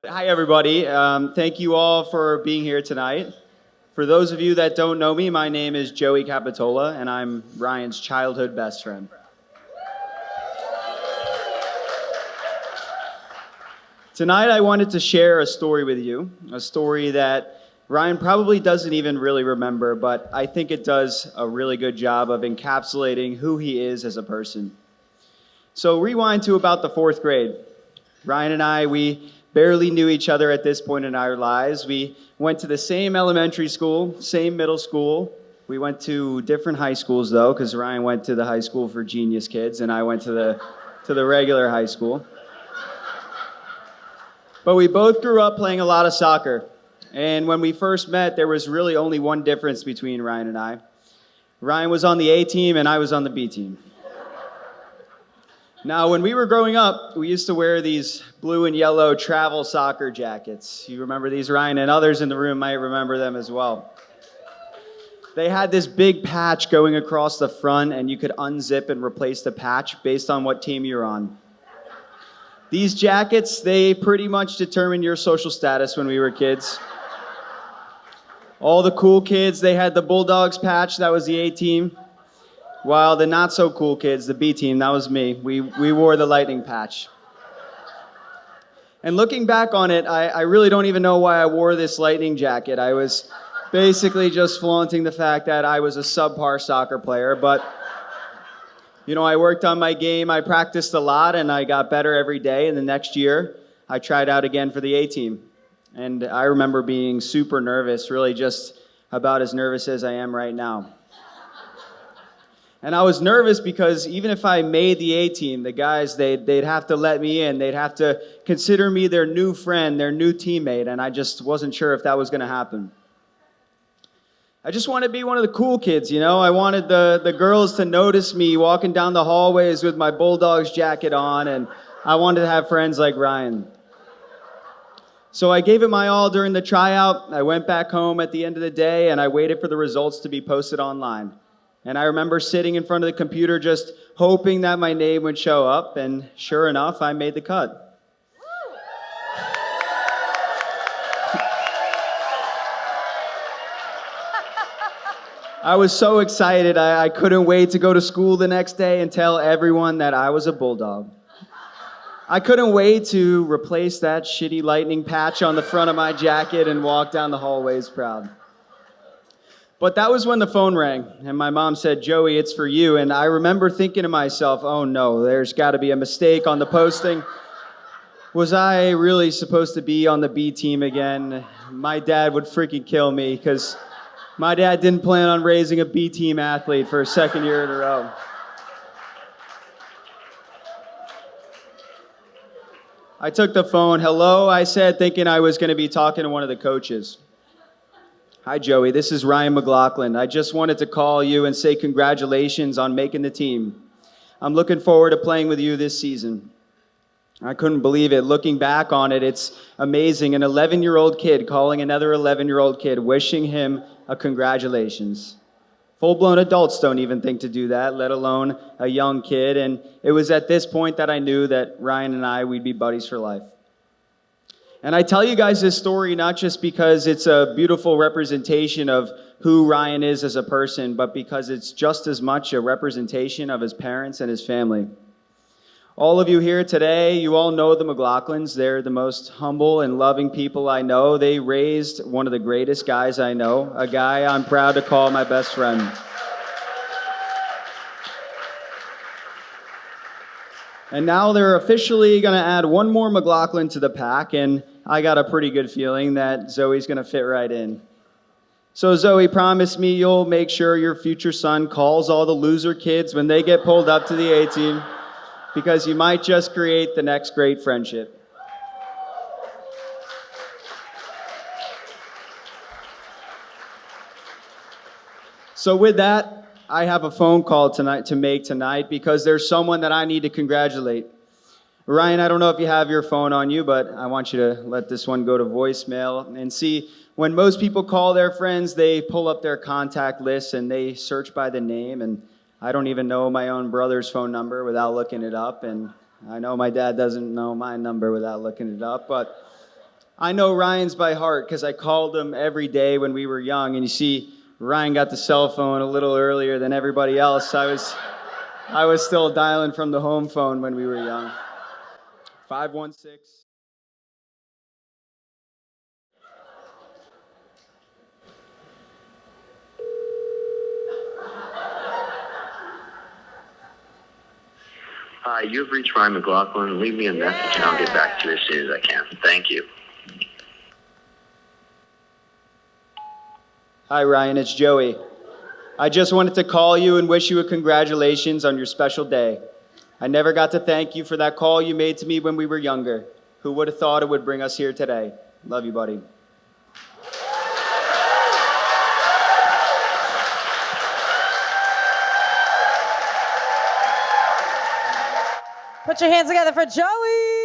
Hi, everybody. Thank you all for being here tonight. For those of you that don't know me, my name is Joey Capitola, and I'm Ryan's childhood best friend. Tonight, I wanted to share a story with you, a story that Ryan probably doesn't even really remember, but I think it does a really good job of encapsulating who he is as a person. So, rewind to about the fourth grade. Ryan and I, we barely knew each other at this point in our lives. We went to the same elementary school, same middle school. We went to different high schools, though, because Ryan went to the high school for genius kids, and I went to the regular high school. But we both grew up playing a lot of soccer. And when we first met, there was really only one difference between Ryan and I. Ryan was on the A team, and I was on the B team. Now, when we were growing up, we used to wear these blue and yellow travel soccer jackets. You remember these, Ryan? And others in the room might remember them as well. They had this big patch going across the front, and you could unzip and replace the patch based on what team you're on. These jackets, they pretty much determined your social status when we were kids. All the cool kids, they had the Bulldogs patch, that was the A team. While the not so cool kids, the B team, that was me, we wore the Lightning patch. And looking back on it, I really don't even know why I wore this Lightning jacket. I was basically just flaunting the fact that I was a subpar soccer player, but I worked on my game, I practiced a lot, and I got better every day, and the next year, I tried out again for the A team. And I remember being super nervous, really just about as nervous as I am right now. And I was nervous because even if I made the A team, the guys, they'd have to let me in. They'd have to consider me their new friend, their new teammate, and I just wasn't sure if that was going to happen. I just wanted to be one of the cool kids, I wanted the girls to notice me walking down the hallways with my Bulldogs jacket on, and I wanted to have friends like Ryan. So I gave it my all during the tryout. I went back home at the end of the day, and I waited for the results to be posted online. And I remember sitting in front of the computer just hoping that my name would show up, and sure enough, I made the cut. I was so excited, I couldn't wait to go to school the next day and tell everyone that I was a Bulldog. I couldn't wait to replace that shitty Lightning patch on the front of my jacket and walk down the hallways proud. But that was when the phone rang, and my mom said, "Joey, it's for you." And I remember thinking to myself, oh no, there's got to be a mistake on the posting. Was I really supposed to be on the B team again? My dad would freaking kill me, because my dad didn't plan on raising a B team athlete for a second year in a row. I took the phone. "Hello," I said, thinking I was going to be talking to one of the coaches. "Hi, Joey. This is Ryan McLaughlin. I just wanted to call you and say congratulations on making the team. I'm looking forward to playing with you this season." I couldn't believe it. Looking back on it, it's amazing. An 11-year-old kid calling another 11-year-old kid, wishing him a congratulations. Full-blown adults don't even think to do that, let alone a young kid. And it was at this point that I knew that Ryan and I, we'd be buddies for life. And I tell you guys this story not just because it's a beautiful representation of who Ryan is as a person, but because it's just as much a representation of his parents and his family. All of you here today, you all know the McLaughlins. They're the most humble and loving people I know. They raised one of the greatest guys I know, a guy I'm proud to call my best friend. And now they're officially going to add one more McLaughlin to the pack, and I got a pretty good feeling that Zoe's going to fit right in. So Zoe, promise me you'll make sure your future son calls all the loser kids when they get pulled up to the A team, because you might just create the next great friendship. So with that, I have a phone call to make tonight because there's someone that I need to congratulate. Ryan, I don't know if you have your phone on you, but I want you to let this one go to voicemail and see, when most people call their friends, they pull up their contact list and they search by the name, and I don't even know my own brother's phone number without looking it up, and I know my dad doesn't know my number without looking it up, but I know Ryan's by heart because I called him every day when we were young. And you see, Ryan got the cell phone a little earlier than everybody else. I was still dialing from the home phone when we were young. 516. Hi, you've reached Ryan McLaughlin. Leave me a message and I'll get back to you as soon as I can. Thank you. Hi, Ryan, it's Joey. I just wanted to call you and wish you a congratulations on your special day. I never got to thank you for that call you made to me when we were younger. Who would have thought it would bring us here today? Love you, buddy. Put your hands together for Joey.